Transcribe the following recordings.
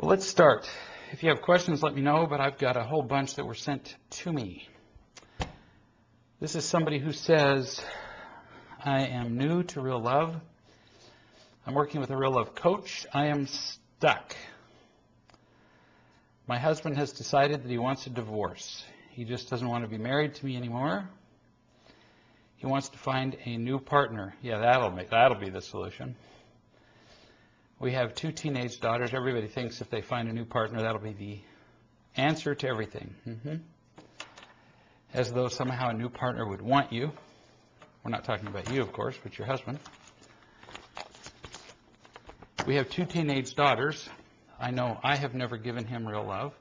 Well, let's start. If you have questions, let me know, but I've got a whole bunch that were sent to me. This is somebody who says, I am new to real love. I'm working with a real love coach. I am stuck. My husband has decided that he wants a divorce. He just doesn't want to be married to me anymore. He wants to find a new partner. Yeah, that'll be the solution. We have 2 teenage daughters. Everybody thinks if they find a new partner, that'll be the answer to everything. As though somehow a new partner would want you. We're not talking about you, of course, but your husband. We have 2 teenage daughters. I know I have never given him real love,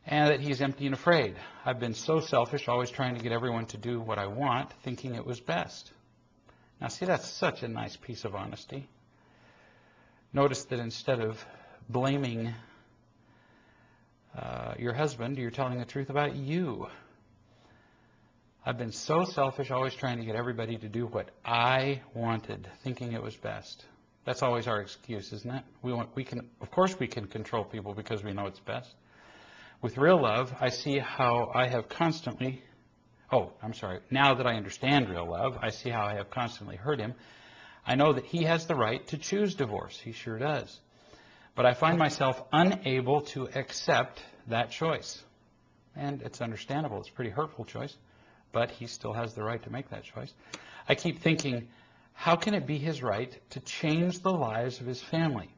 and that he's empty and afraid. I've been so selfish, always trying to get everyone to do what I want, thinking it was best. Now, see, that's such a nice piece of honesty. Notice that instead of blaming your husband, you're telling the truth about you. I've been so selfish, always trying to get everybody to do what I wanted, thinking it was best. That's always our excuse, isn't it? Of course we can control people because we know it's best. With real love, I see how I have constantly, now that I understand real love, I see how I have constantly hurt him. I know that he has the right to choose divorce. He sure does. But I find myself unable to accept that choice. And it's understandable. It's a pretty hurtful choice. But he still has the right to make that choice. I keep thinking, how can it be his right to change the lives of his family?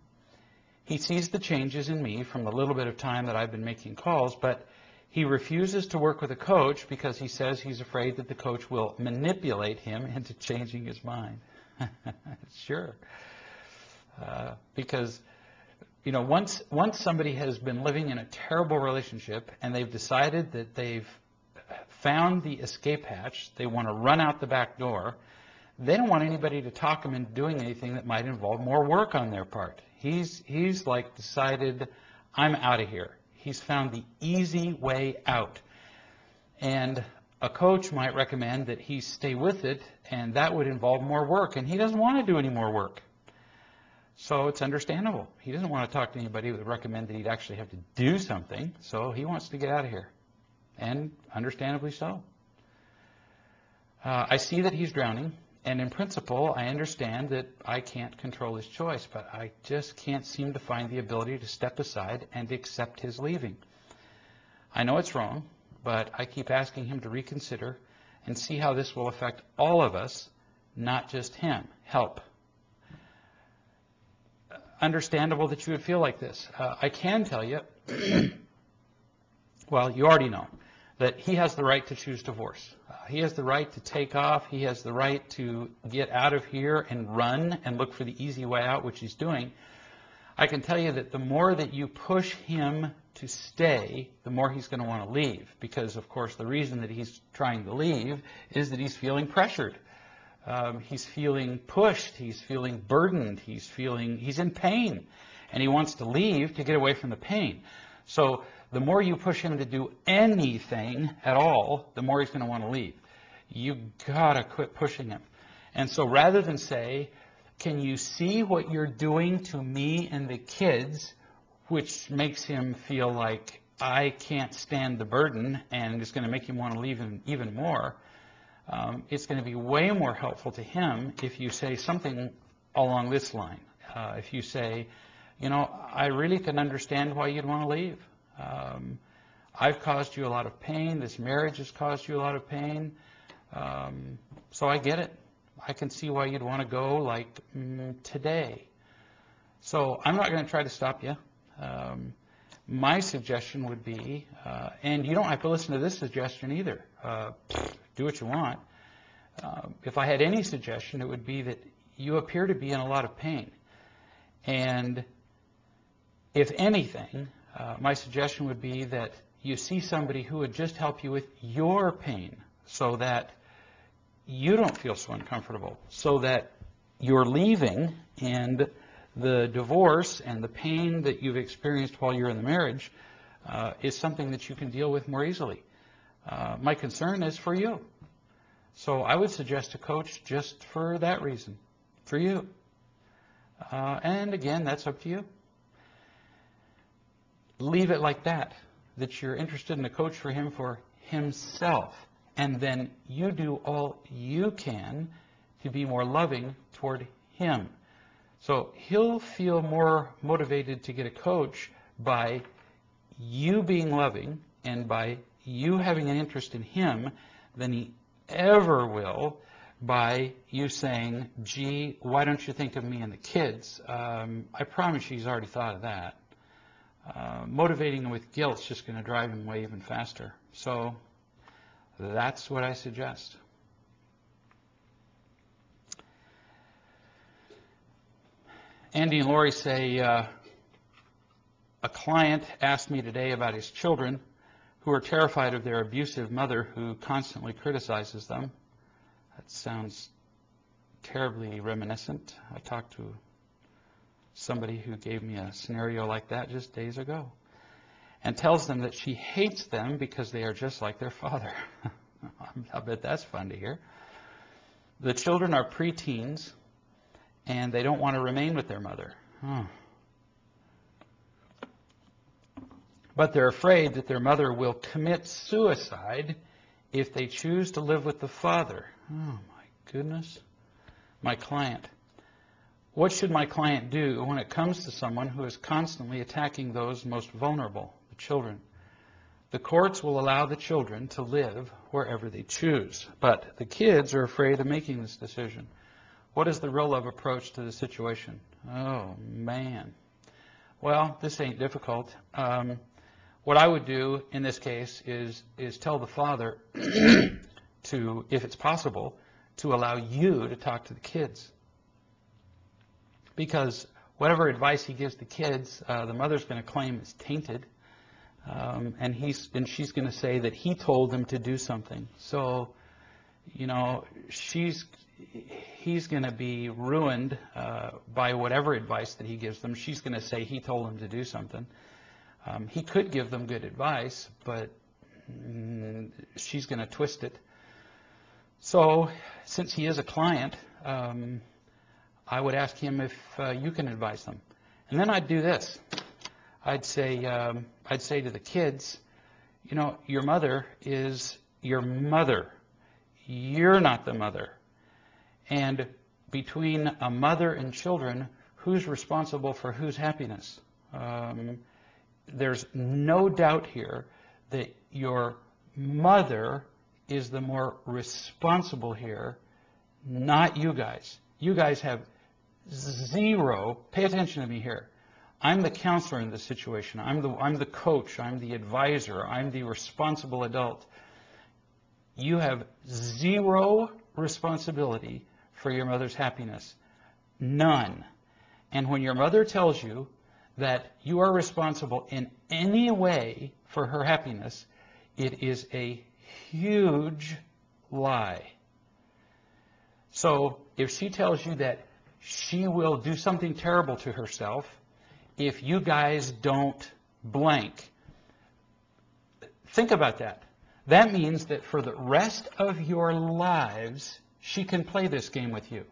He sees the changes in me from the little bit of time that I've been making calls, but he refuses to work with a coach because he says he's afraid that the coach will manipulate him into changing his mind. Sure. Because, once somebody has been living in a terrible relationship and they've decided that they've found the escape hatch, they want to run out the back door, they don't want anybody to talk them into doing anything that might involve more work on their part. He's like decided, I'm out of here. He's found the easy way out. And a coach might recommend that he stay with it, and that would involve more work, and he doesn't want to do any more work. So it's understandable. He doesn't want to talk to anybody who would recommend that he'd actually have to do something, so he wants to get out of here, and understandably so. I see that he's drowning, and in principle, I understand that I can't control his choice, but I just can't seem to find the ability to step aside and accept his leaving. I know it's wrong, but I keep asking him to reconsider and see how this will affect all of us, not just him. Help. Understandable that you would feel like this. I can tell you, well, you already know, that he has the right to choose divorce. He has the right to take off. He has the right to get out of here and run and look for the easy way out, which he's doing. I can tell you that the more that you push him to stay, the more he's going to want to leave. Because, of course, the reason that he's trying to leave is that he's feeling pressured. He's feeling pushed. He's feeling burdened. He's in pain. And he wants to leave to get away from the pain. So the more you push him to do anything at all, the more he's going to want to leave. You got to quit pushing him. And so rather than say, can you see what you're doing to me and the kids, which makes him feel like I can't stand the burden and it's going to make him want to leave him even more, it's going to be way more helpful to him if you say something along this line. If you say, I really can understand why you'd want to leave. I've caused you a lot of pain. This marriage has caused you a lot of pain. So I get it. I can see why you'd want to go like today. So I'm not going to try to stop you. My suggestion would be, and you don't have to listen to this suggestion either. Do what you want. If I had any suggestion, it would be that you appear to be in a lot of pain. And if anything, my suggestion would be that you see somebody who would just help you with your pain so that you don't feel so uncomfortable, so that you're leaving and the divorce and the pain that you've experienced while you're in the marriage is something that you can deal with more easily. My concern is for you. So I would suggest a coach just for that reason, for you. And again, that's up to you. leave it like that, that you're interested in a coach for him for himself. And then you do all you can to be more loving toward him. So he'll feel more motivated to get a coach by you being loving and by you having an interest in him than he ever will by you saying, gee, why don't you think of me and the kids? I promise you he's already thought of that. Motivating him with guilt is just going to drive him away even faster. So that's what I suggest. Andy and Lori say, a client asked me today about his children who are terrified of their abusive mother who constantly criticizes them. That sounds terribly reminiscent. I talked to somebody who gave me a scenario like that just days ago, and tells them that she hates them because they are just like their father. I bet that's fun to hear. The children are preteens, and they don't want to remain with their mother. But they're afraid that their mother will commit suicide if they choose to live with the father. Oh, my goodness. My client. What should my client do when it comes to someone who is constantly attacking those most vulnerable, the children? The courts will allow the children to live wherever they choose, but the kids are afraid of making this decision. What is the real love approach to the situation? Oh, man. Well, this ain't difficult. What I would do in this case is tell the father to, if it's possible, to allow you to talk to the kids. Because whatever advice he gives the kids, the mother's going to claim is tainted. And she's going to say that he told them to do something. So, you know, he's going to be ruined by whatever advice that he gives them. She's going to say he told them to do something. He could give them good advice, but she's going to twist it. So, since he is a client, I would ask him if you can advise them. And then I'd do this. I'd say to the kids, you know, your mother is your mother. You're not the mother. And between a mother and children, who's responsible for whose happiness? There's no doubt here that your mother is the more responsible here, not you guys. You guys have zero, pay attention to me here. I'm the counselor in this situation. I'm the coach. I'm the advisor. I'm the responsible adult. You have zero responsibility for your mother's happiness. None. And when your mother tells you that you are responsible in any way for her happiness, it is a huge lie. So if she tells you that she will do something terrible to herself if you guys don't blank, think about that. That means that for the rest of your lives, she can play this game with you.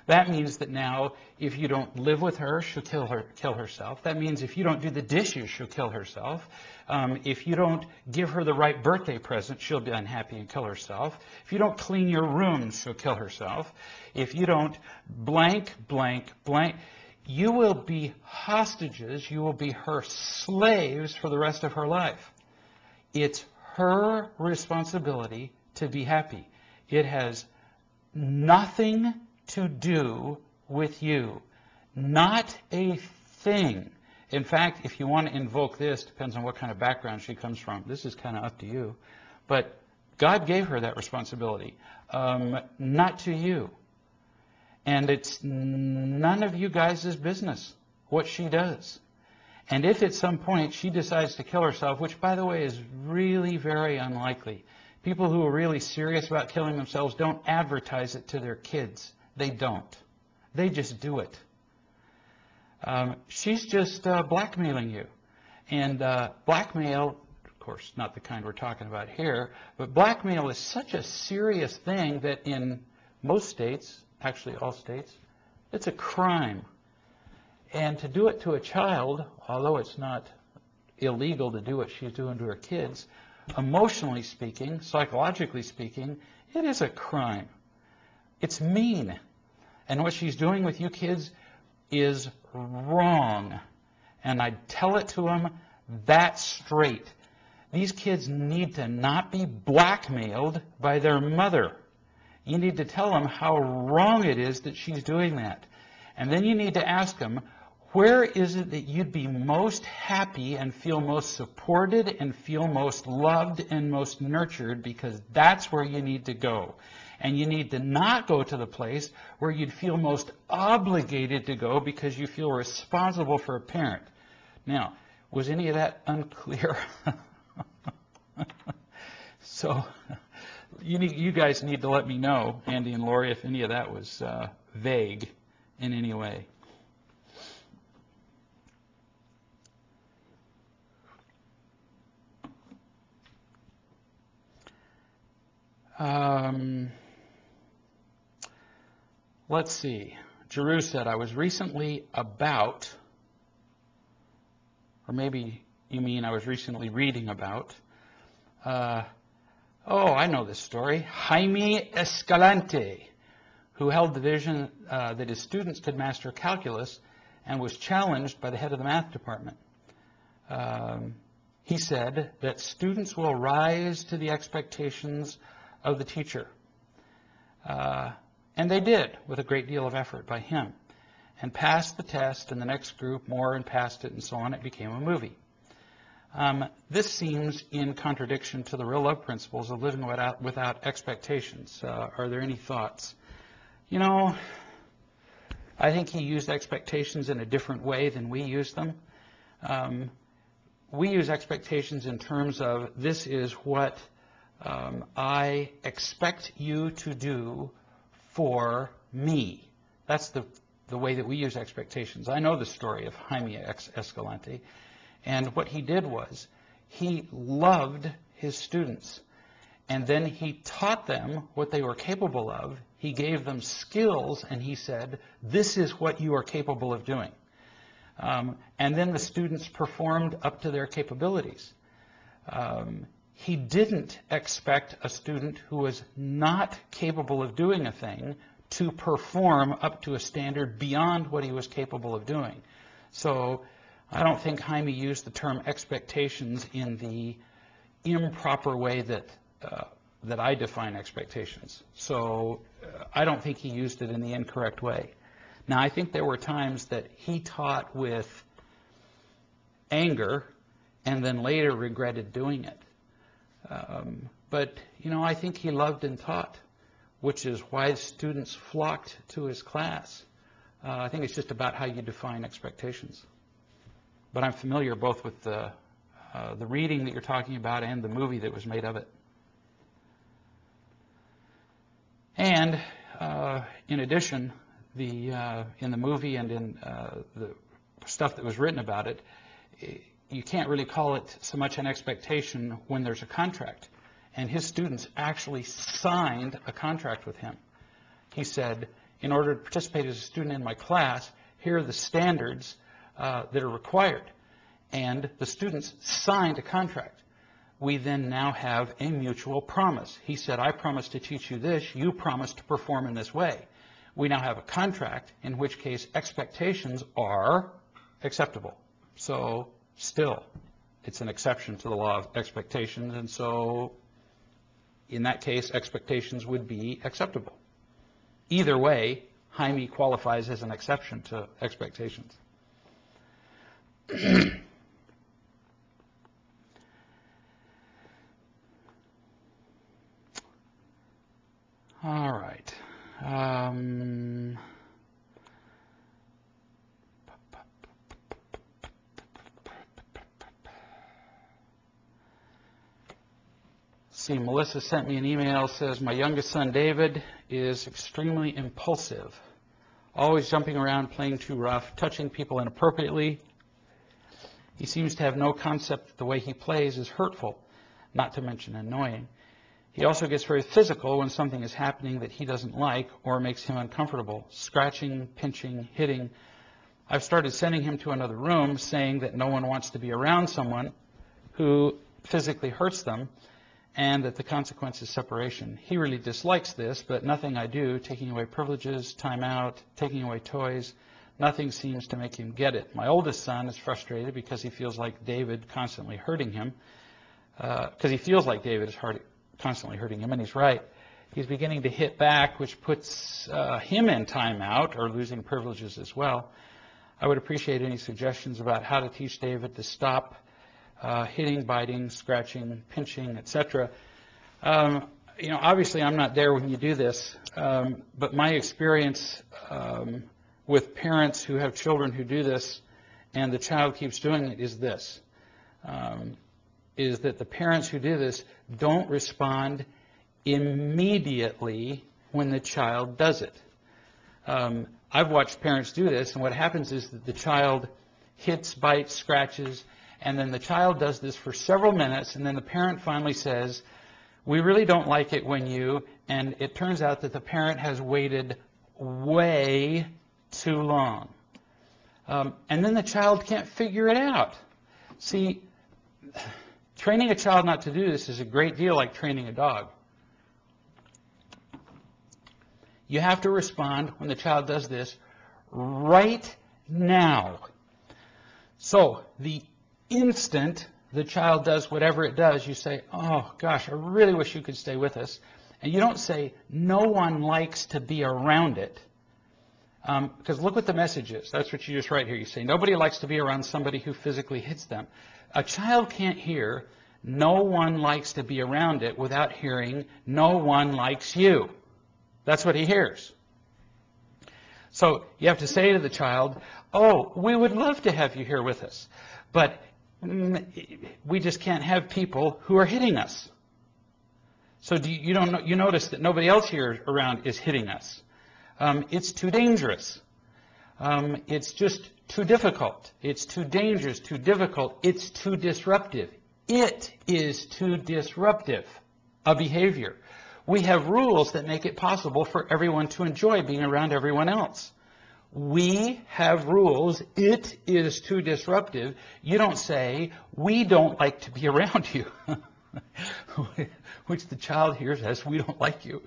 That means that now, if you don't live with her, she'll kill herself. That means if you don't do the dishes, she'll kill herself. If you don't give her the right birthday present, she'll be unhappy and kill herself. If you don't clean your room, she'll kill herself. If you don't blank, blank, blank, you will be hostages. You will be her slaves for the rest of her life. It's her responsibility to be happy. It has nothing to do with you. Not a thing. In fact, if you want to invoke this, depends on what kind of background she comes from. This is kind of up to you. But God gave her that responsibility, not to you. And it's none of you guys' business what she does. And if at some point she decides to kill herself, which, by the way, is really very unlikely. People who are really serious about killing themselves don't advertise it to their kids. They don't. They just do it. She's just blackmailing you. And blackmail, of course, not the kind we're talking about here, but blackmail is such a serious thing that in most states, actually all states, it's a crime. And to do it to a child, although it's not illegal to do what she's doing to her kids. Emotionally speaking, psychologically speaking, it is a crime. It's mean. And what she's doing with you kids is wrong. And I tell it to them that straight. These kids need to not be blackmailed by their mother. You need to tell them how wrong it is that she's doing that. And then you need to ask them, where is it that you'd be most happy and feel most supported and feel most loved and most nurtured? Because that's where you need to go. And you need to not go to the place where you'd feel most obligated to go because you feel responsible for a parent. Now, was any of that unclear? So you guys need to let me know, Andy and Lori, if any of that was vague in any way. Let's see. Jeru said, I was recently about, or maybe you mean I was recently reading about, I know this story. Jaime Escalante, who held the vision that his students could master calculus and was challenged by the head of the math department. He said that students will rise to the expectations of the teacher. And they did, with a great deal of effort by him, and passed the test, and the next group more and passed it, and so on. It became a movie. This seems in contradiction to the real love principles of living without expectations. Are there any thoughts? You know, I think he used expectations in a different way than we use them. We use expectations in terms of, this is what I expect you to do for me. That's the way that we use expectations. I know the story of Jaime Escalante. And what he did was, he loved his students. And then he taught them what they were capable of. He gave them skills, and he said, this is what you are capable of doing. And then the students performed up to their capabilities. He didn't expect a student who was not capable of doing a thing to perform up to a standard beyond what he was capable of doing. So I don't think Jaime used the term expectations in the improper way that I define expectations. So I don't think he used it in the incorrect way. Now, I think there were times that he taught with anger and then later regretted doing it. But, you know, I think he loved and taught, which is why students flocked to his class. I think it's just about how you define expectations. But I'm familiar both with the reading that you're talking about and the movie that was made of it. And in addition, in the movie and in the stuff that was written about it, you can't really call it so much an expectation when there's a contract. And his students actually signed a contract with him. He said, in order to participate as a student in my class, here are the standards that are required. And the students signed a contract. We then now have a mutual promise. He said, I promise to teach you this. You promise to perform in this way. We now have a contract, in which case expectations are acceptable. So still, it's an exception to the law of expectations. And so in that case, expectations would be acceptable. Either way, Jaime qualifies as an exception to expectations. All right. See, Melissa sent me an email, says, my youngest son, David, is extremely impulsive, always jumping around, playing too rough, touching people inappropriately. He seems to have no concept that the way he plays is hurtful, not to mention annoying. He also gets very physical when something is happening that he doesn't like or makes him uncomfortable, scratching, pinching, hitting. I've started sending him to another room saying that no one wants to be around someone who physically hurts them and that the consequence is separation. He really dislikes this, but nothing I do, taking away privileges, time out, taking away toys, nothing seems to make him get it. My oldest son is frustrated because he feels like David constantly hurting him, constantly hurting him, and he's right. He's beginning to hit back, which puts him in timeout or losing privileges as well. I would appreciate any suggestions about how to teach David to stop hitting, biting, scratching, pinching, etc. Obviously I'm not there when you do this, but my experience with parents who have children who do this and the child keeps doing it is this, is that the parents who do this don't respond immediately when the child does it. I've watched parents do this, and what happens is that the child hits, bites, scratches, and then the child does this for several minutes, and then the parent finally says, "We really don't like it when you," and it turns out that the parent has waited way too long. And then the child can't figure it out. See, training a child not to do this is a great deal like training a dog. You have to respond when the child does this right now. So the instant the child does whatever it does, you say, "Oh gosh, I really wish you could stay with us." And you don't say, "No one likes to be around it." Because look what the message is. That's what you just write here. You say, "Nobody likes to be around somebody who physically hits them." A child can't hear, "No one likes to be around it," without hearing, "No one likes you." That's what he hears. So you have to say to the child, "Oh, we would love to have you here with us, but we just can't have people who are hitting us." So you notice that nobody else here around is hitting us. It's too dangerous. It's just too difficult. It's too dangerous, too difficult. It's too disruptive. It is too disruptive a behavior. We have rules that make it possible for everyone to enjoy being around everyone else. We have rules. It is too disruptive. You don't say, "We don't like to be around you," which the child hears as, "We don't like you."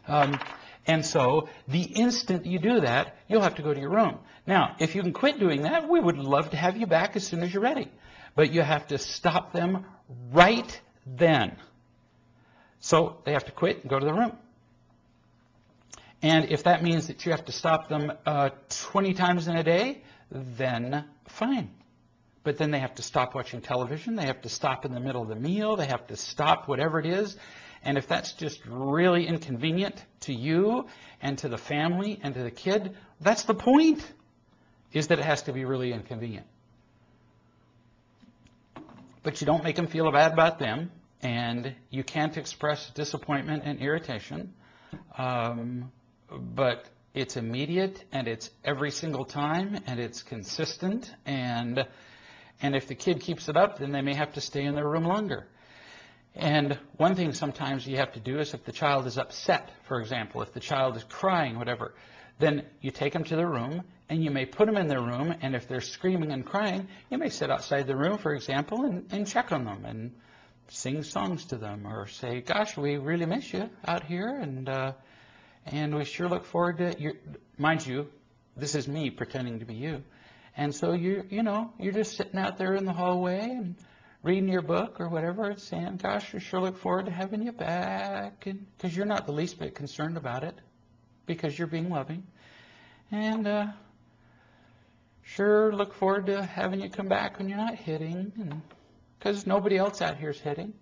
And so the instant you do that, you'll have to go to your room. Now, if you can quit doing that, we would love to have you back as soon as you're ready. But you have to stop them right then. So they have to quit and go to the room. And if that means that you have to stop them 20 times in a day, then fine. But then they have to stop watching television. They have to stop in the middle of the meal. They have to stop whatever it is. And if that's just really inconvenient to you and to the family and to the kid, that's the point, is that it has to be really inconvenient. But you don't make them feel bad about them. And you can't express disappointment and irritation, but it's immediate and it's every single time and it's consistent. And if the kid keeps it up, then they may have to stay in their room longer. And one thing sometimes you have to do is if the child is upset, for example, if the child is crying, whatever, then you take them to their room and you may put them in their room. And if they're screaming and crying, you may sit outside the room, for example, and check on them and sing songs to them, or say, "Gosh, we really miss you out here, and we sure look forward to you." Mind you, this is me pretending to be you, and so you're just sitting out there in the hallway and reading your book or whatever, and saying, "Gosh, we sure look forward to having you back," and because you're not the least bit concerned about it, because you're being loving, and sure look forward to having you come back when you're not hitting, and because nobody else out here is hitting.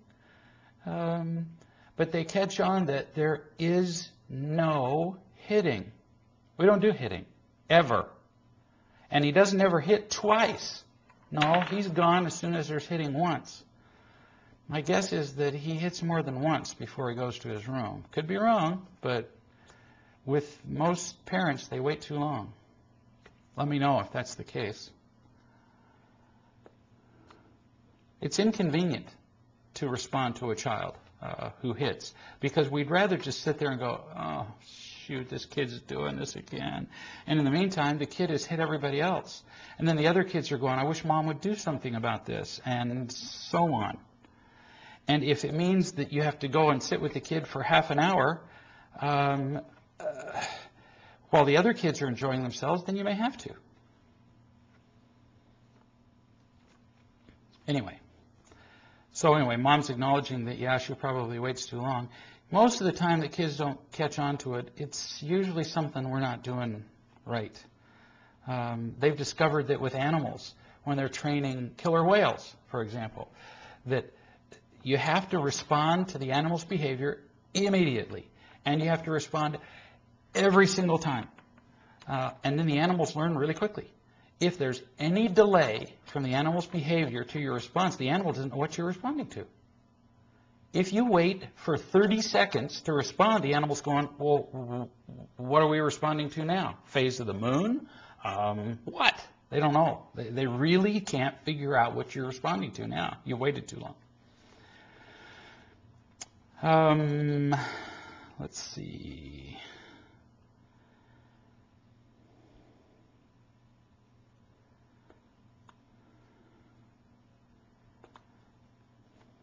But they catch on that there is no hitting. We don't do hitting, ever. And he doesn't ever hit twice. No, he's gone as soon as there's hitting once. My guess is that he hits more than once before he goes to his room. Could be wrong, but with most parents, they wait too long. Let me know if that's the case. It's inconvenient to respond to a child who hits, because we'd rather just sit there and go, "Oh, shoot, this kid's doing this again. And in the meantime, the kid has hit everybody else. And then the other kids are going, I wish mom would do something about this, and so on. And if it means that you have to go and sit with the kid for half an hour while the other kids are enjoying themselves, then you may have to. Anyway, mom's acknowledging that, yeah, she probably waits too long. Most of the time that kids don't catch on to it, it's usually something we're not doing right. They've discovered that with animals, when they're training killer whales, for example, that you have to respond to the animal's behavior immediately, and you have to respond every single time. And then the animals learn really quickly. If there's any delay from the animal's behavior to your response, the animal doesn't know what you're responding to. If you wait for 30 seconds to respond, the animal's going, well, what are we responding to now? Phase of the moon? What? They don't know. They really can't figure out what you're responding to now. You waited too long. Let's see.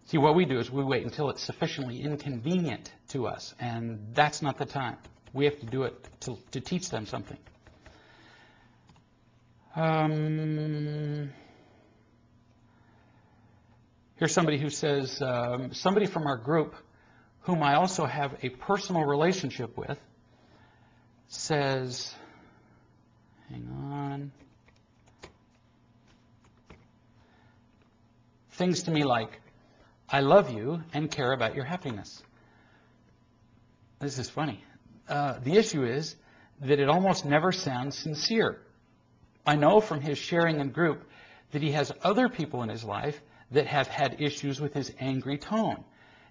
See, what we do is we wait until it's sufficiently inconvenient to us, and that's not the time. We have to do it to teach them something. Here's somebody who says, somebody from our group, whom I also have a personal relationship with, says, hang on, things to me like, I love you and care about your happiness. This is funny. The issue is that it almost never sounds sincere. I know from his sharing in group that he has other people in his life that have had issues with his angry tone.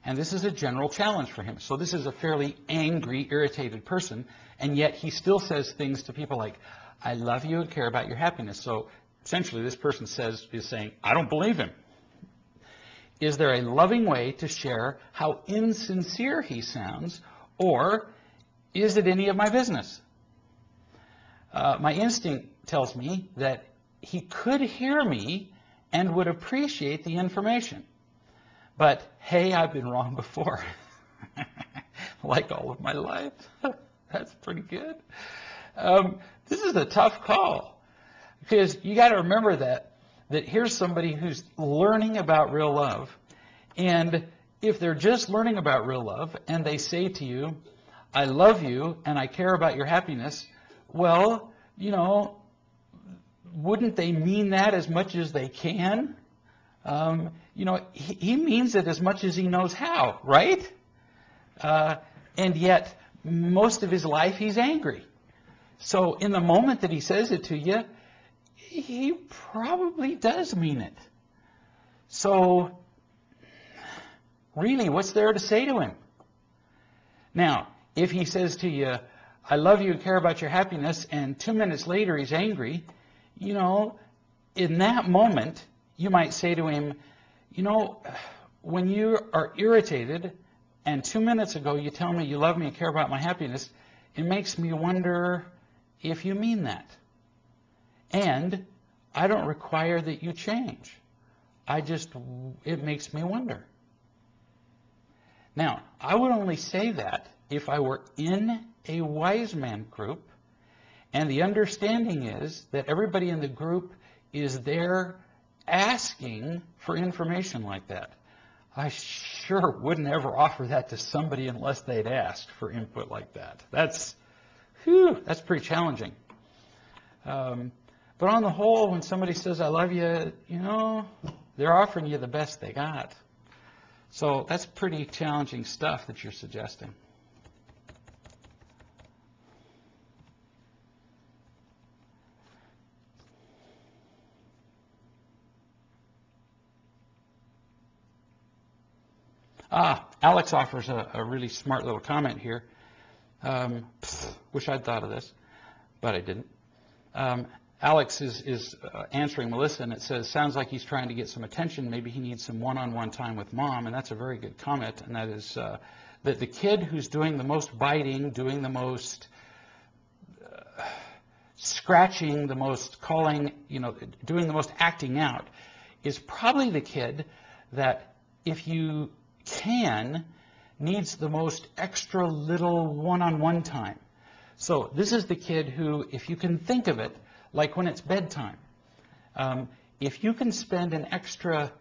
And this is a general challenge for him. So this is a fairly angry, irritated person, and yet he still says things to people like, I love you and care about your happiness. So essentially this person is saying, I don't believe him. Is there a loving way to share how insincere he sounds, or is it any of my business? My instinct tells me that he could hear me and would appreciate the information. But, hey, I've been wrong before, like all of my life. That's pretty good. This is a tough call, because you got to remember that here's somebody who's learning about real love, and if they're just learning about real love and they say to you, I love you and I care about your happiness, well, wouldn't they mean that as much as they can? He means it as much as he knows how, right? And yet, most of his life he's angry. So in the moment that he says it to you, he probably does mean it. So, really, what's there to say to him? Now, if he says to you, I love you and care about your happiness, and 2 minutes later he's angry, in that moment, you might say to him, when you are irritated, and 2 minutes ago you tell me you love me and care about my happiness, it makes me wonder if you mean that. And I don't require that you change. It makes me wonder. Now, I would only say that if I were in a wise man group, and the understanding is that everybody in the group is there asking for information like that. I sure wouldn't ever offer that to somebody unless they'd asked for input like that. That's pretty challenging. But on the whole, when somebody says, I love you, they're offering you the best they got. So that's pretty challenging stuff that you're suggesting. Alex offers a really smart little comment here. Wish I'd thought of this, but I didn't. Alex is answering Melissa, and it says, sounds like he's trying to get some attention. Maybe he needs some one-on-one time with mom, and that's a very good comment, and That the kid who's doing the most biting, doing the most scratching, the most calling, doing the most acting out, is probably the kid that, if you can, needs the most extra little one-on-one time. So this is the kid who, if you can think of it, like when it's bedtime, if you can spend an extra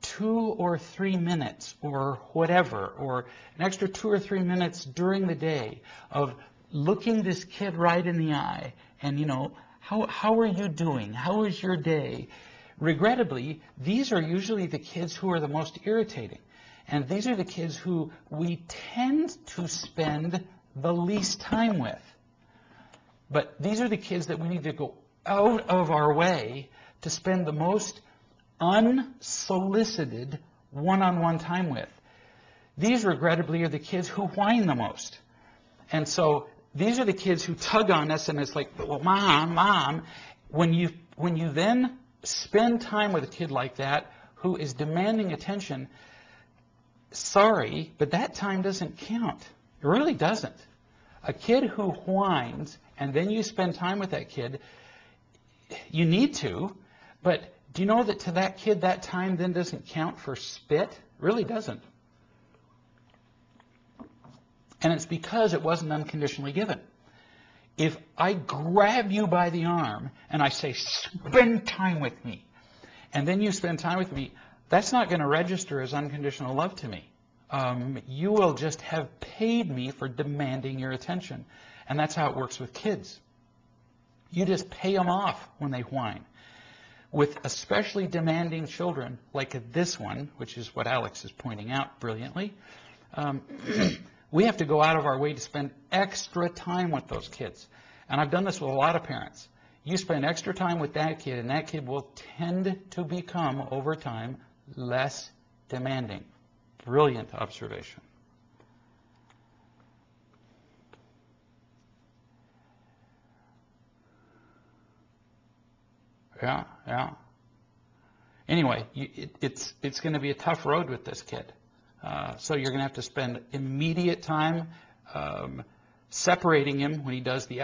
2 or 3 minutes or whatever, or an extra 2 or 3 minutes during the day of looking this kid right in the eye and, how are you doing? How is your day? Regrettably, these are usually the kids who are the most irritating. And these are the kids who we tend to spend the least time with. But these are the kids that we need to go out of our way to spend the most unsolicited one-on-one time with. These, regrettably, are the kids who whine the most. And so these are the kids who tug on us, and it's like, well, Mom. When you then spend time with a kid like that who is demanding attention, sorry, but that time doesn't count. It really doesn't. A kid who whines, and then you spend time with that kid, you need to, but do you know that to that kid that time then doesn't count for spit? It really doesn't. And it's because it wasn't unconditionally given. If I grab you by the arm and I say, spend time with me, and then you spend time with me, that's not going to register as unconditional love to me. You will just have paid me for demanding your attention. And that's how it works with kids. You just pay them off when they whine. With especially demanding children, like this one, which is what Alex is pointing out brilliantly, we have to go out of our way to spend extra time with those kids. And I've done this with a lot of parents. You spend extra time with that kid, and that kid will tend to become, over time, less demanding. Brilliant observation. Yeah. Anyway, it's going to be a tough road with this kid. So you're going to have to spend immediate time separating him when he does the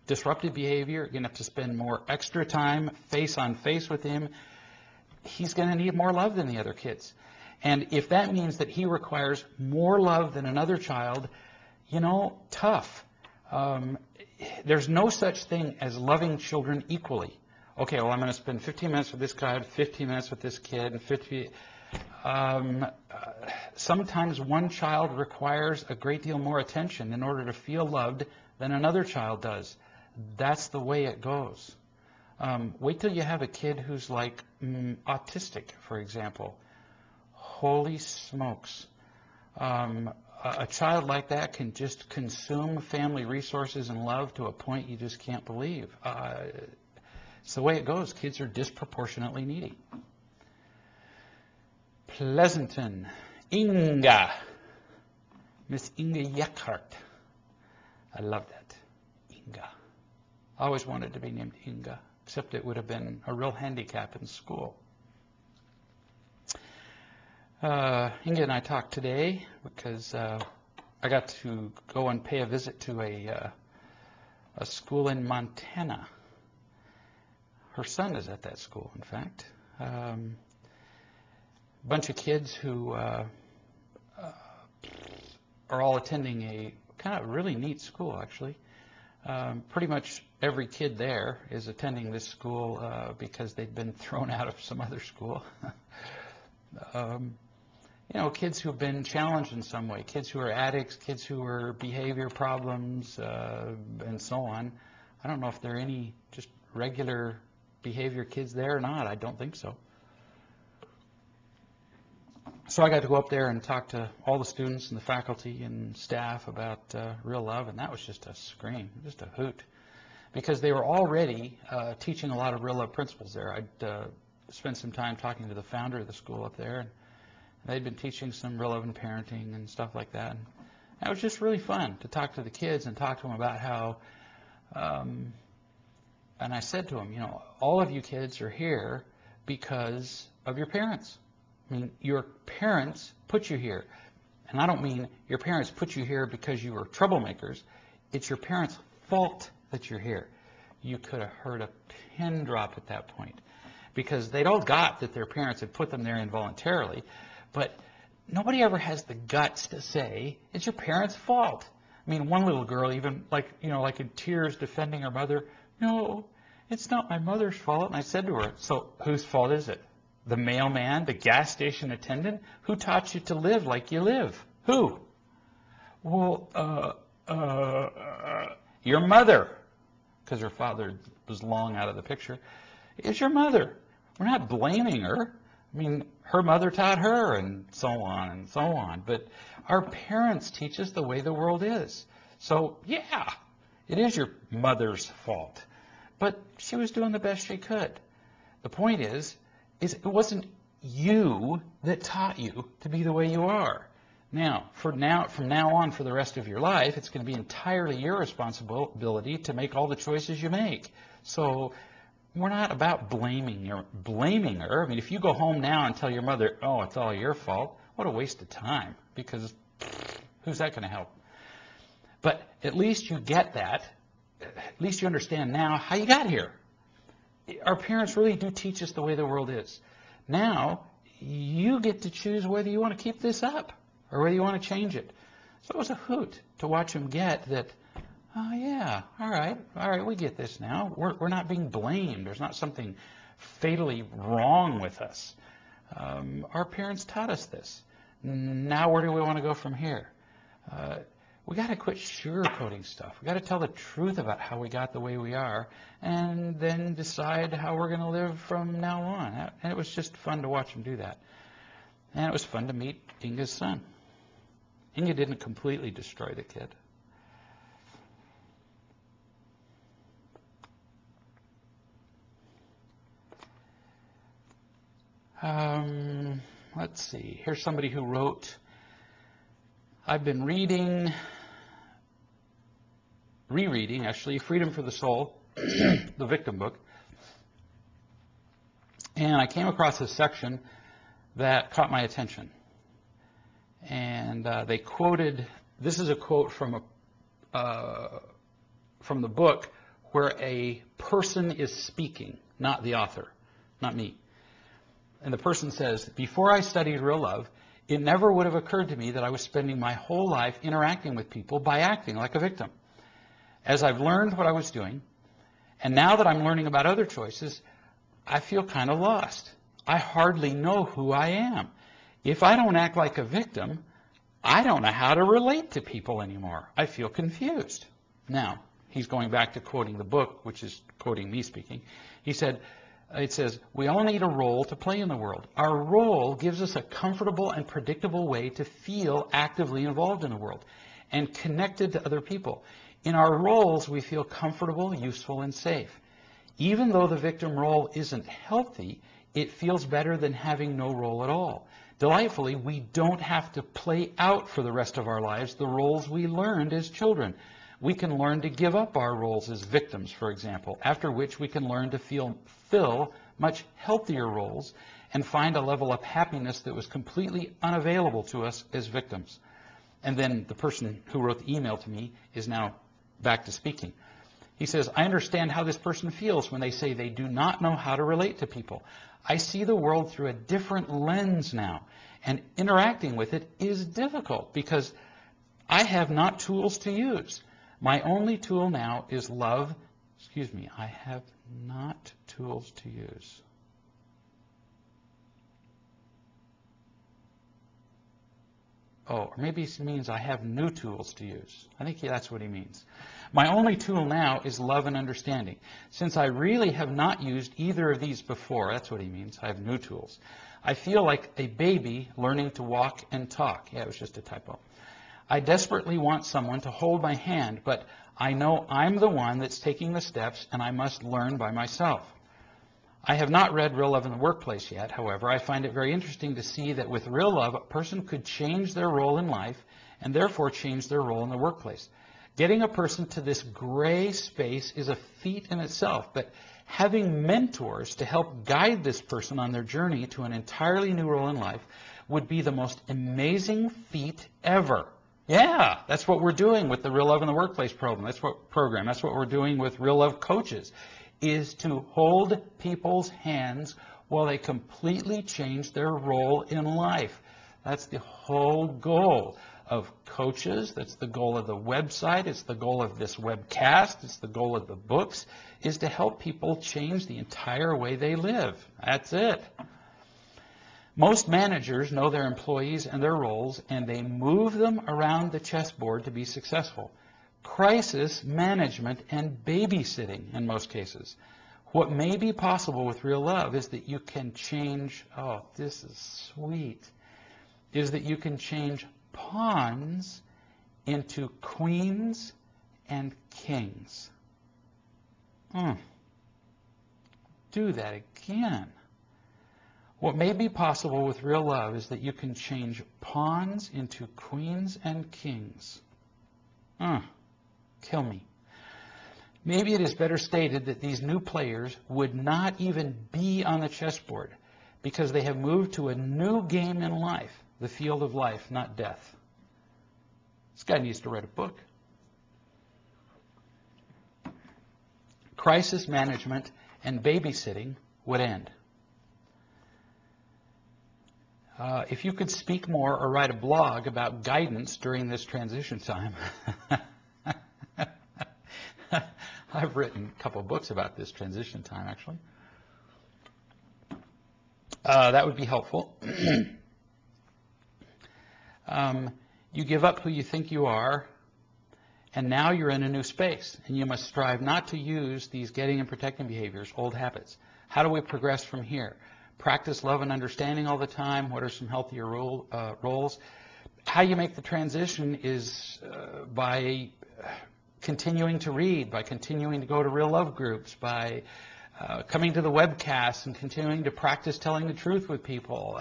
disruptive behavior. You're going to have to spend more extra time face on face with him. He's going to need more love than the other kids. And if that means that he requires more love than another child, tough. There's no such thing as loving children equally. Okay, well, I'm going to spend 15 minutes with this guy, 15 minutes with this kid, and 50. Sometimes one child requires a great deal more attention in order to feel loved than another child does. That's the way it goes. Wait till you have a kid who's like autistic, for example. Holy smokes. A child like that can just consume family resources and love to a point you just can't believe. It's the way it goes. Kids are disproportionately needy. Pleasanton. Inga. Miss Inga Yeckhart. I love that. Inga. I always wanted to be named Inga, except it would have been a real handicap in school. Inga and I talked today because I got to go and pay a visit to a school in Montana. Her son is at that school, in fact. A bunch of kids who are all attending a kind of really neat school, actually. Pretty much every kid there is attending this school because they've been thrown out of some other school. Kids who've been challenged in some way, kids who are addicts, kids who are behavior problems, and so on. I don't know if there are any just regular behavior kids there or not. I don't think so. So I got to go up there and talk to all the students and the faculty and staff about real love, and that was just a scream, just a hoot, because they were already teaching a lot of real love principles there. I'd spent some time talking to the founder of the school up there, and they'd been teaching some real love and parenting and stuff like that. And it was just really fun to talk to the kids and talk to them about how, and I said to them, all of you kids are here because of your parents. I mean, your parents put you here. And I don't mean your parents put you here because you were troublemakers. It's your parents' fault that you're here. You could have heard a pin drop at that point, because they'd all got that their parents had put them there involuntarily, but nobody ever has the guts to say it's your parents' fault. I mean, one little girl even, like in tears defending her mother, no, it's not my mother's fault. And I said to her, so whose fault is it? The mailman, the gas station attendant? Who taught you to live like you live? Who? Well, your mother, because her father was long out of the picture. It's your mother. We're not blaming her. I mean, her mother taught her, and so on and so on. But our parents teach us the way the world is. So, yeah, it is your mother's fault. But she was doing the best she could. The point is it wasn't you that taught you to be the way you are. Now, from now on, for the rest of your life, it's going to be entirely your responsibility to make all the choices you make. So we're not about blaming her. I mean, if you go home now and tell your mother, oh, it's all your fault, what a waste of time, because who's that going to help? But at least you get that. At least you understand now how you got here. Our parents really do teach us the way the world is. Now, you get to choose whether you want to keep this up or whether you want to change it. So it was a hoot to watch them get that, oh yeah, all right, we get this now. We're not being blamed. There's not something fatally wrong with us. Our parents taught us this. Now where do we want to go from here? We got to quit sugarcoating stuff. We got to tell the truth about how we got the way we are, and then decide how we're going to live from now on. And it was just fun to watch them do that. And it was fun to meet Inga's son. Inga didn't completely destroy the kid. Let's see. Here's somebody who wrote, I've been rereading, actually, Freedom for the Soul, the victim book. And I came across a section that caught my attention. And they quoted, this is a quote from the book where a person is speaking, not the author, not me. And the person says, before I studied real love, it never would have occurred to me that I was spending my whole life interacting with people by acting like a victim. As I've learned what I was doing, and now that I'm learning about other choices, I feel kind of lost. I hardly know who I am. If I don't act like a victim, I don't know how to relate to people anymore. I feel confused. Now, he's going back to quoting the book, which is quoting me speaking. He said, it says, we all need a role to play in the world. Our role gives us a comfortable and predictable way to feel actively involved in the world and connected to other people. In our roles, we feel comfortable, useful, and safe. Even though the victim role isn't healthy, it feels better than having no role at all. Delightfully, we don't have to play out for the rest of our lives the roles we learned as children. We can learn to give up our roles as victims, for example, after which we can learn to fill much healthier roles and find a level of happiness that was completely unavailable to us as victims. And then the person who wrote the email to me is now back to speaking. He says, I understand how this person feels when they say they do not know how to relate to people. I see the world through a different lens now, and interacting with it is difficult because I have not tools to use. My only tool now is love. I have not tools to use. Oh, or maybe he means I have new tools to use. I think that's what he means. My only tool now is love and understanding. Since I really have not used either of these before, that's what he means, I have new tools. I feel like a baby learning to walk and talk. Yeah, it was just a typo. I desperately want someone to hold my hand, but I know I'm the one that's taking the steps and I must learn by myself. I have not read Real Love in the Workplace yet. However, I find it very interesting to see that with real love, a person could change their role in life and therefore change their role in the workplace. Getting a person to this gray space is a feat in itself, but having mentors to help guide this person on their journey to an entirely new role in life would be the most amazing feat ever. Yeah, that's what we're doing with the Real Love in the Workplace program. That's what we're doing with Real Love Coaches, is to hold people's hands while they completely change their role in life. That's the whole goal of coaches. That's the goal of the website. It's the goal of this webcast. It's the goal of the books, is to help people change the entire way they live. That's it. Most managers know their employees and their roles, and they move them around the chessboard to be successful. Crisis management and babysitting in most cases. What may be possible with Real Love is that you can change, oh, this is sweet, is that you can change pawns into queens and kings. Do that again. What may be possible with Real Love is that you can change pawns into queens and kings. Kill me. Maybe it is better stated that these new players would not even be on the chessboard because they have moved to a new game in life, the field of life, not death. This guy needs to write a book. Crisis management and babysitting would end. If you could speak more or write a blog about guidance during this transition time, I've written a couple of books about this transition time, actually. That would be helpful. You give up who you think you are, and now you're in a new space, and you must strive not to use these getting and protecting behaviors, old habits. How do we progress from here? Practice love and understanding all the time. What are some healthier roles? How you make the transition is by continuing to read, by continuing to go to Real Love groups, by coming to the webcasts and continuing to practice telling the truth with people.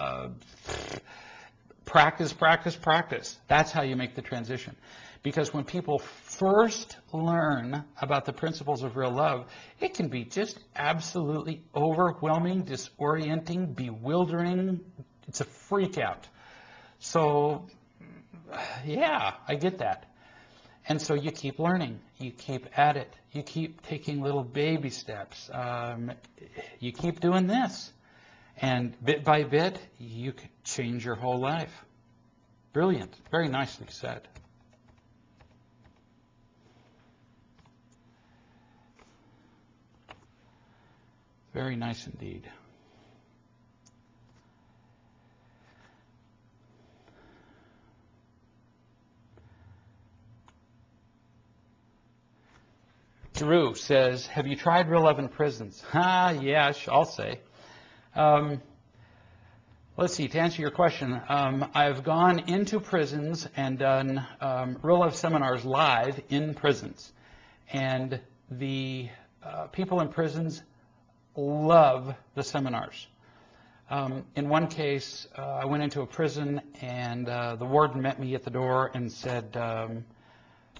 Practice, practice, practice. That's how you make the transition. Because when people first learn about the principles of real love, it can be just absolutely overwhelming, disorienting, bewildering. It's a freak out. So, yeah, I get that. And so you keep learning. You keep at it. You keep taking little baby steps. You keep doing this. And bit by bit, you can change your whole life. Brilliant. Very nicely said. Very nice indeed. Drew says, have you tried Real Love in prisons? Yeah, I'll say. Let's see, to answer your question, I've gone into prisons and done Real Love seminars live in prisons. And the people in prisons love the seminars. In one case, I went into a prison and the warden met me at the door and said,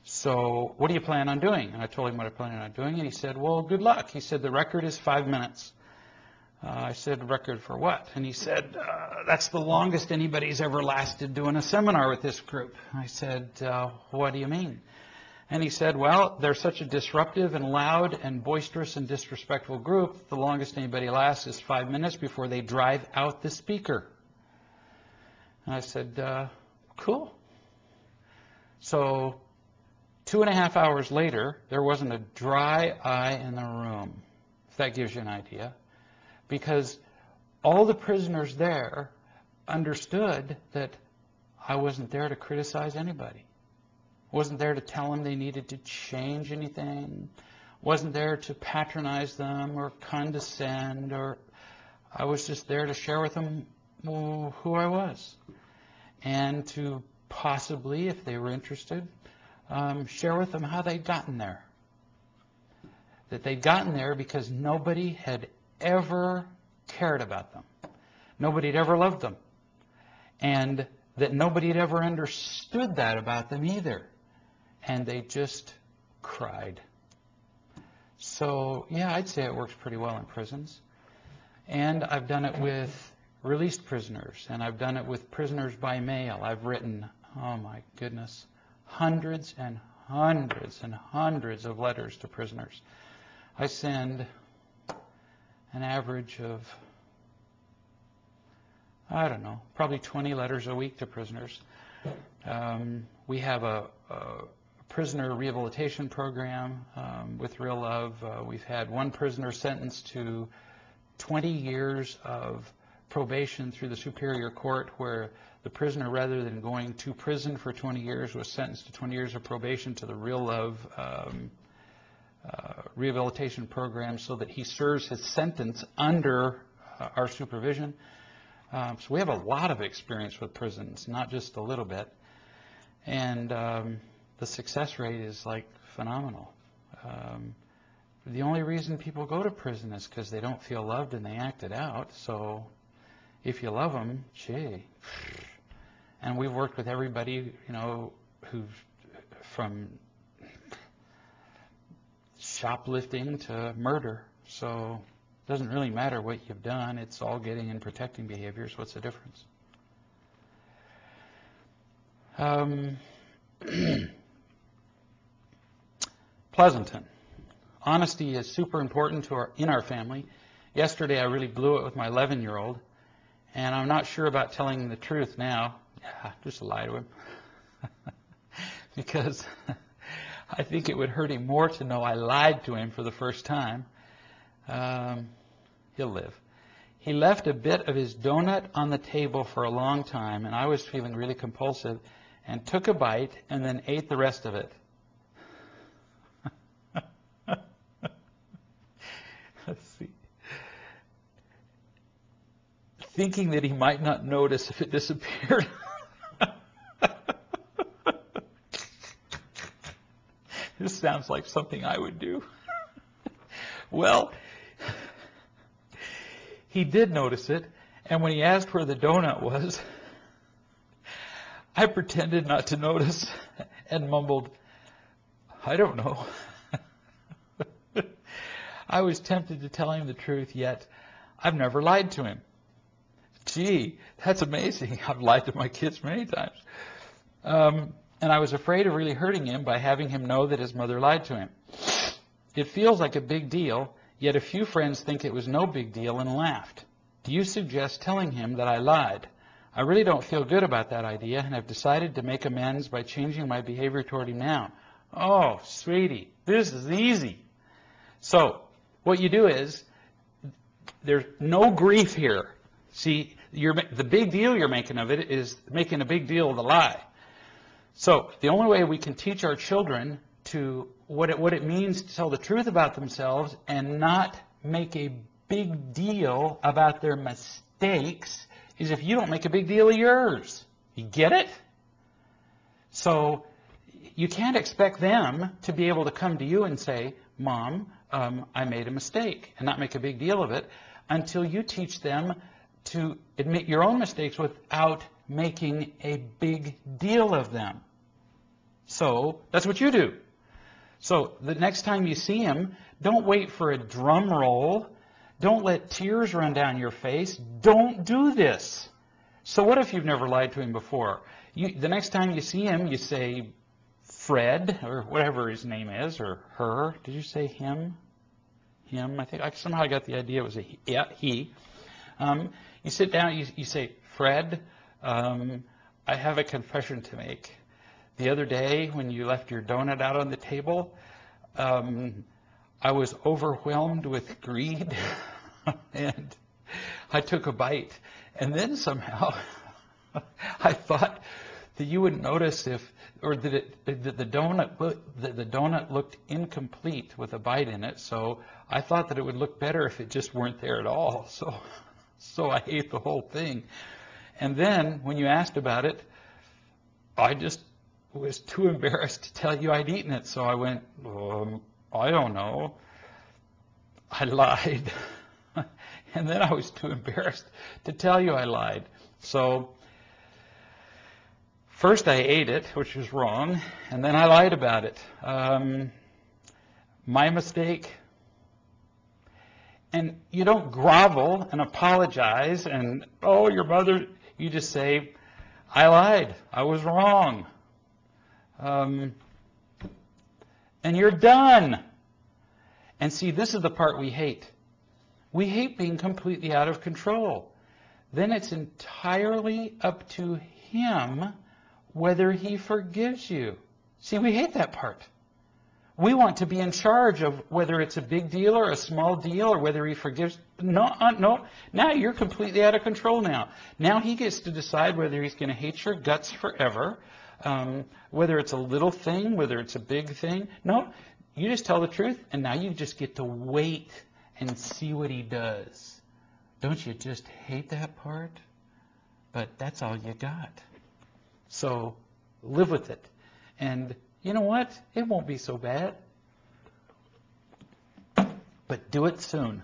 so what do you plan on doing? And I told him what I planned on doing, and he said, well, good luck. He said, the record is 5 minutes. I said, record for what? And he said, that's the longest anybody's ever lasted doing a seminar with this group. I said, what do you mean? And he said, well, they're such a disruptive and loud and boisterous and disrespectful group, the longest anybody lasts is 5 minutes before they drive out the speaker. And I said, cool. So 2.5 hours later, there wasn't a dry eye in the room, if that gives you an idea, because all the prisoners there understood that I wasn't there to criticize anybody. Wasn't there to tell them they needed to change anything. Wasn't there to patronize them or condescend. Or I was just there to share with them who I was. And to possibly, if they were interested, share with them how they'd gotten there. That they'd gotten there because nobody had ever cared about them. Nobody had ever loved them. And that nobody had ever understood that about them either. And they just cried. So, yeah, I'd say it works pretty well in prisons. And I've done it with released prisoners, and I've done it with prisoners by mail. I've written, oh my goodness, hundreds and hundreds and hundreds of letters to prisoners. I send an average of, I don't know, probably 20 letters a week to prisoners. We have a prisoner rehabilitation program with Real Love. We've had one prisoner sentenced to 20 years of probation through the Superior Court, where the prisoner, rather than going to prison for 20 years, was sentenced to 20 years of probation to the Real Love rehabilitation program so that he serves his sentence under our supervision. So we have a lot of experience with prisons, not just a little bit. And the success rate is like phenomenal. The only reason people go to prison is because they don't feel loved and they act it out. So if you love them, gee. And we've worked with everybody, you know, who's from shoplifting to murder. So it doesn't really matter what you've done. It's all getting and protecting behaviors. What's the difference? Pleasanton. Honesty is super important in our family. Yesterday I really blew it with my 11-year-old, and I'm not sure about telling the truth now. Yeah, just lie to him. Because I think it would hurt him more to know I lied to him for the first time. He'll live. He left a bit of his donut on the table for a long time, and I was feeling really compulsive, and took a bite and then ate the rest of it. Let's see. Thinking that he might not notice if it disappeared. This sounds like something I would do. Well, he did notice it, and when he asked where the donut was, I pretended not to notice and mumbled, I don't know. I was tempted to tell him the truth, yet I've never lied to him. Gee, that's amazing. I've lied to my kids many times. And I was afraid of really hurting him by having him know that his mother lied to him. It feels like a big deal, yet a few friends think it was no big deal and laughed. Do you suggest telling him that I lied? I really don't feel good about that idea, and I've decided to make amends by changing my behavior toward him now. Oh, sweetie, this is easy. So, what you do is, there's no grief here. See, the big deal you're making of it is making a big deal of the lie. So, the only way we can teach our children to what it means to tell the truth about themselves and not make a big deal about their mistakes is if you don't make a big deal of yours. You get it? So you can't expect them to be able to come to you and say, Mom, I made a mistake, and not make a big deal of it until you teach them to admit your own mistakes without making a big deal of them. So that's what you do. So the next time you see him, don't wait for a drum roll. Don't let tears run down your face. Don't do this. So what if you've never lied to him before? The next time you see him, you say, Fred, or whatever his name is, or her. Did you say him? Him? I think somehow I got the idea it was he. You sit down, you say, Fred, I have a confession to make. The other day when you left your donut out on the table, I was overwhelmed with greed and I took a bite. And then somehow I thought that you wouldn't notice that the donut looked incomplete with a bite in it. So I thought that it would look better if it just weren't there at all. So I ate the whole thing. And then when you asked about it, I just was too embarrassed to tell you I'd eaten it. So I went, I don't know. I lied. And then I was too embarrassed to tell you I lied. So first I ate it, which was wrong, and then I lied about it. My mistake, And you don't grovel and apologize and, oh, your mother, you just say, I lied, I was wrong. And you're done. And see, this is the part we hate. We hate being completely out of control. Then it's entirely up to him whether he forgives you. See, we hate that part. We want to be in charge of whether it's a big deal or a small deal or whether he forgives. No, no. Now you're completely out of control now. Now he gets to decide whether he's going to hate your guts forever, whether it's a little thing, whether it's a big thing. No, you just tell the truth, and now you just get to wait and see what he does. Don't you just hate that part? But that's all you got. So live with it. And you know what? It won't be so bad. But do it soon.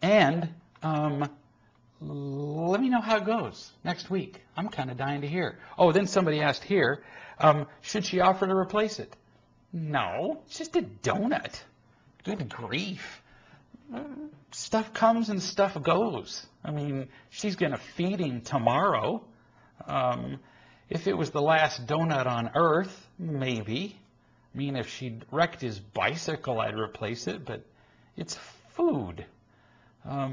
And let me know how it goes next week. I'm kind of dying to hear. Oh, then somebody asked here, should she offer to replace it? No, it's just a donut. Good grief. Stuff comes and stuff goes. I mean, she's going to feed him tomorrow. If it was the last donut on earth, maybe. I mean, if she'd wrecked his bicycle, I'd replace it, but it's food.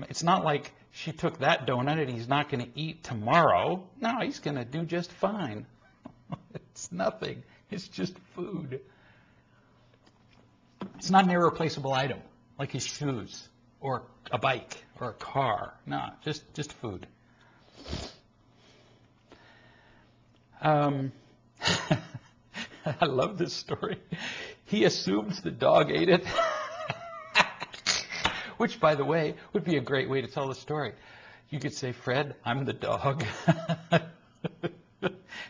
It's not like she took that donut and he's not going to eat tomorrow. No, he's going to do just fine. It's nothing. It's just food. It's not an irreplaceable item, like his shoes or a bike or a car. No, just food. I love this story. He assumes the dog ate it, which, by the way, would be a great way to tell the story. You could say, Fred, I'm the dog.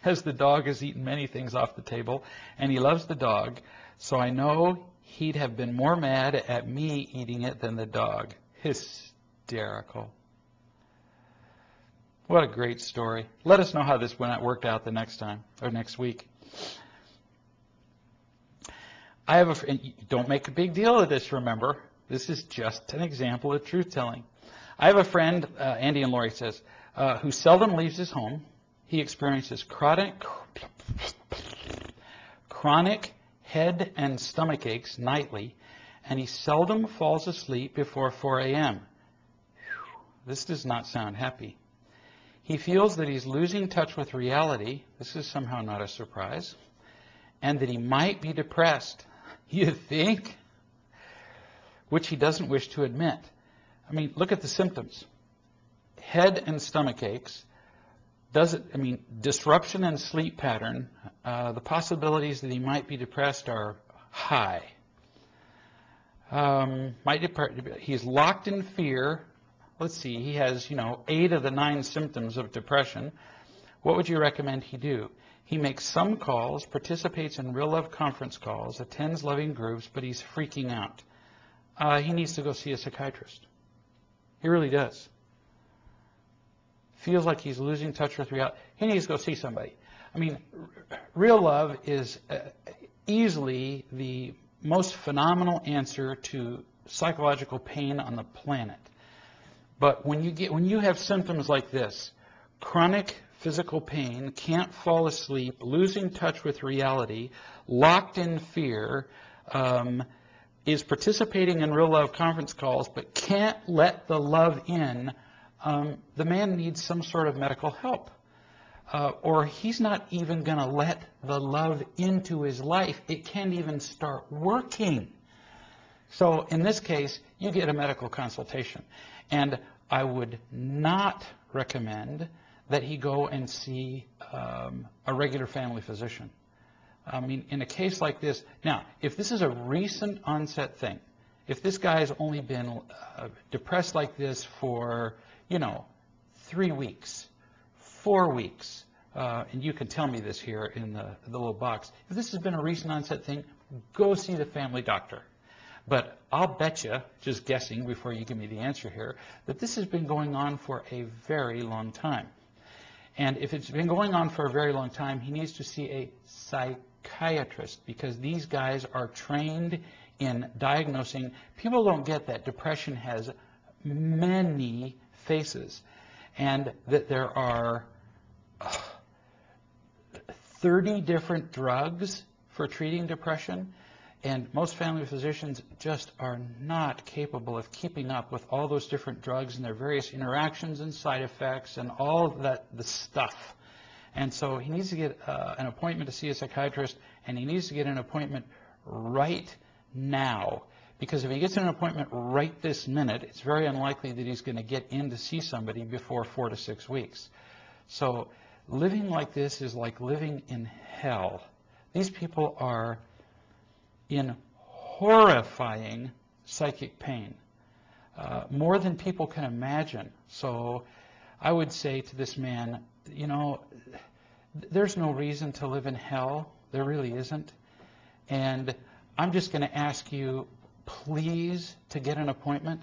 As the dog has eaten many things off the table, and he loves the dog, so I know he'd have been more mad at me eating it than the dog. Hysterical. What a great story. Let us know how this worked out the next time, or next week. I have don't make a big deal of this, remember. This is just an example of truth-telling. I have a friend, Andy and Lori says, who seldom leaves his home. He experiences chronic head and stomach aches nightly, and he seldom falls asleep before 4 a.m. This does not sound happy. He feels that he's losing touch with reality. This is somehow not a surprise. And that he might be depressed. You think? Which he doesn't wish to admit. I mean, look at the symptoms. Head and stomach aches. Disruption in sleep pattern. The possibilities that he might be depressed are high. He's locked in fear. Let's see, he has, 8 of the 9 symptoms of depression. What would you recommend he do? He makes some calls, participates in real love conference calls, attends loving groups, but he's freaking out. He needs to go see a psychiatrist. He really does. Feels like he's losing touch with reality. He needs to go see somebody. I mean, real love is easily the most phenomenal answer to psychological pain on the planet. But when you have symptoms like this, chronic physical pain, can't fall asleep, losing touch with reality, locked in fear, is participating in real love conference calls, but can't let the love in, the man needs some sort of medical help. Or he's not even going to let the love into his life. It can't even start working. So in this case, you get a medical consultation. And I would not recommend that he go and see a regular family physician. I mean, in a case like this, now, if this is a recent onset thing, if this guy's only been depressed like this for, 3 weeks, 4 weeks, and you can tell me this here in the little box, if this has been a recent onset thing, go see the family doctor. But I'll bet you, just guessing before you give me the answer here, that this has been going on for a very long time. And if it's been going on for a very long time, he needs to see a psychiatrist, because these guys are trained in diagnosing. People don't get that depression has many faces, and that there are 30 different drugs for treating depression, and most family physicians just are not capable of keeping up with all those different drugs and their various interactions and side effects and all of the stuff. And so he needs to get an appointment to see a psychiatrist, and he needs to get an appointment right now. Because if he gets an appointment right this minute, it's very unlikely that he's going to get in to see somebody before 4 to 6 weeks. So living like this is like living in hell. These people are in horrifying psychic pain, more than people can imagine. So I would say to this man, you know, there's no reason to live in hell. There really isn't. And I'm just going to ask you, please, to get an appointment.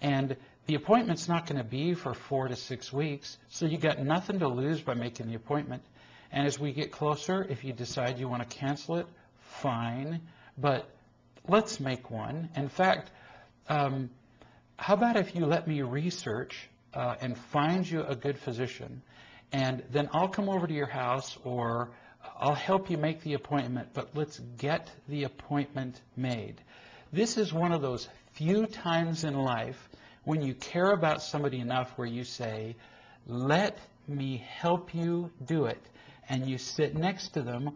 And the appointment's not going to be for 4 to 6 weeks, so you got nothing to lose by making the appointment. And as we get closer, if you decide you want to cancel it, fine. But let's make one. In fact, how about if you let me research and find you a good physician, and then I'll come over to your house, or I'll help you make the appointment, but let's get the appointment made. This is one of those few times in life when you care about somebody enough where you say, let me help you do it. And you sit next to them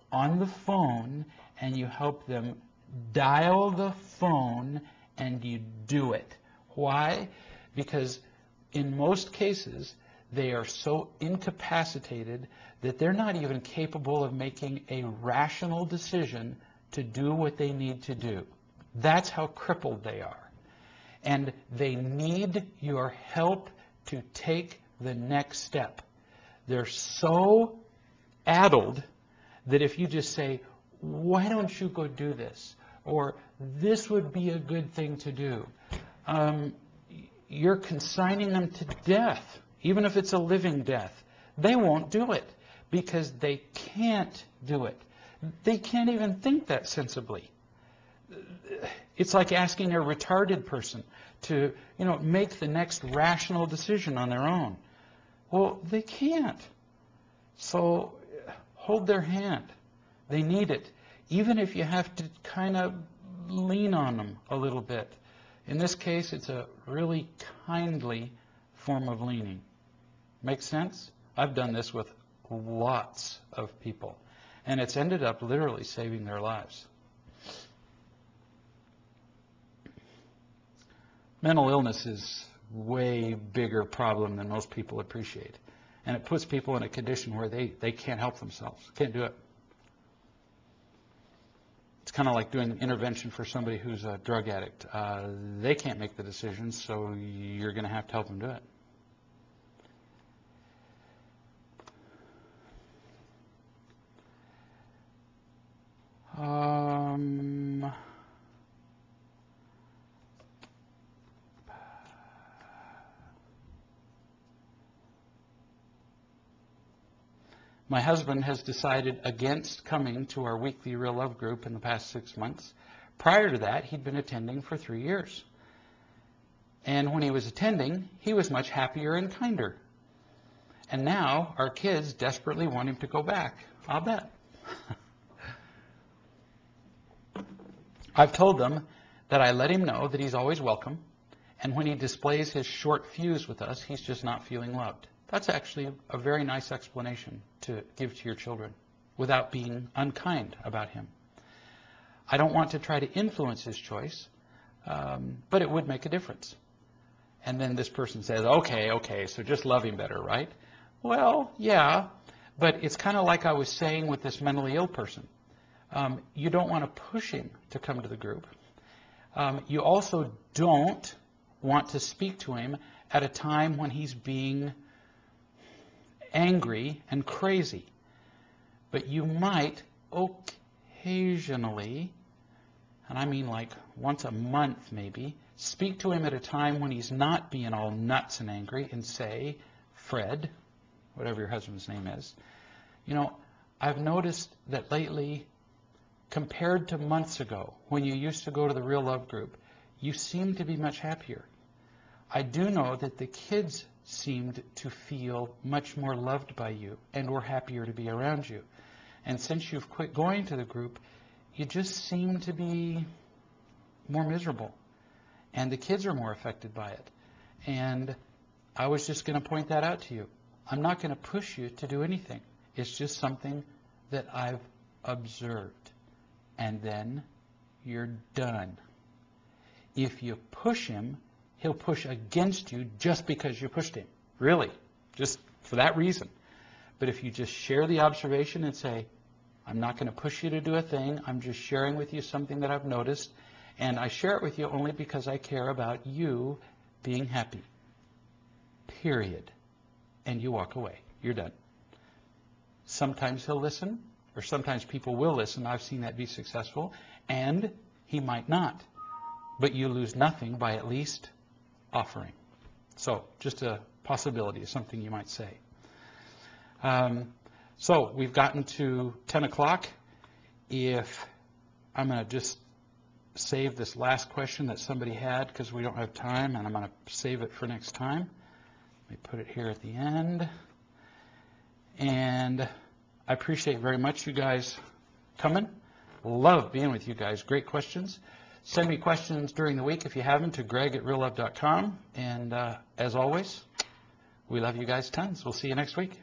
on the phone and you help them dial the phone and you do it. Why? Because in most cases, they are so incapacitated that they're not even capable of making a rational decision to do what they need to do. That's how crippled they are. And they need your help to take the next step. They're so addled that if you just say, why don't you go do this? Or this would be a good thing to do. You're consigning them to death, even if it's a living death. They won't do it because they can't do it. They can't even think that sensibly. It's like asking a retarded person to, make the next rational decision on their own. Well, they can't. So hold their hand. They need it, even if you have to kind of lean on them a little bit. In this case, it's a really kindly form of leaning. Make sense? I've done this with lots of people, and it's ended up literally saving their lives. Mental illness is a way bigger problem than most people appreciate. And it puts people in a condition where they can't help themselves, can't do it. It's kind of like doing intervention for somebody who's a drug addict. They can't make the decisions, so you're going to have to help them do it. My husband has decided against coming to our weekly Real Love group in the past 6 months. Prior to that, he'd been attending for 3 years. And when he was attending, he was much happier and kinder. And now our kids desperately want him to go back. I'll bet. I've told them that I let him know that he's always welcome, and when he displays his short fuse with us, he's just not feeling loved. That's actually a very nice explanation to give to your children without being unkind about him. I don't want to try to influence his choice, but it would make a difference. And then this person says, okay, so just love him better, right? Well, yeah, but it's kind of like I was saying with this mentally ill person. You don't want to push him to come to the group. You also don't want to speak to him at a time when he's being angry and crazy. But you might occasionally, and I mean like once a month maybe, speak to him at a time when he's not being all nuts and angry and say, Fred, whatever your husband's name is, I've noticed that lately compared to months ago when you used to go to the Real Love group, you seem to be much happier. I do know that the kids seemed to feel much more loved by you and were happier to be around you. And since you've quit going to the group, you just seem to be more miserable. And the kids are more affected by it. And I was just going to point that out to you. I'm not going to push you to do anything. It's just something that I've observed. And then you're done. If you push him, he'll push against you just because you pushed him. Really, just for that reason. But if you just share the observation and say, I'm not going to push you to do a thing, I'm just sharing with you something that I've noticed, and I share it with you only because I care about you being happy. Period. And you walk away. You're done. Sometimes he'll listen, or sometimes people will listen. I've seen that be successful, and he might not. But you lose nothing by at least offering. So just a possibility is something you might say. So we've gotten to 10 o'clock. If I'm going to just save this last question that somebody had because we don't have time, and I'm going to save it for next time. Let me put it here at the end. And I appreciate very much you guys coming. Love being with you guys. Great questions. Send me questions during the week if you have them to greg@reallove.com. And as always, we love you guys tons. We'll see you next week.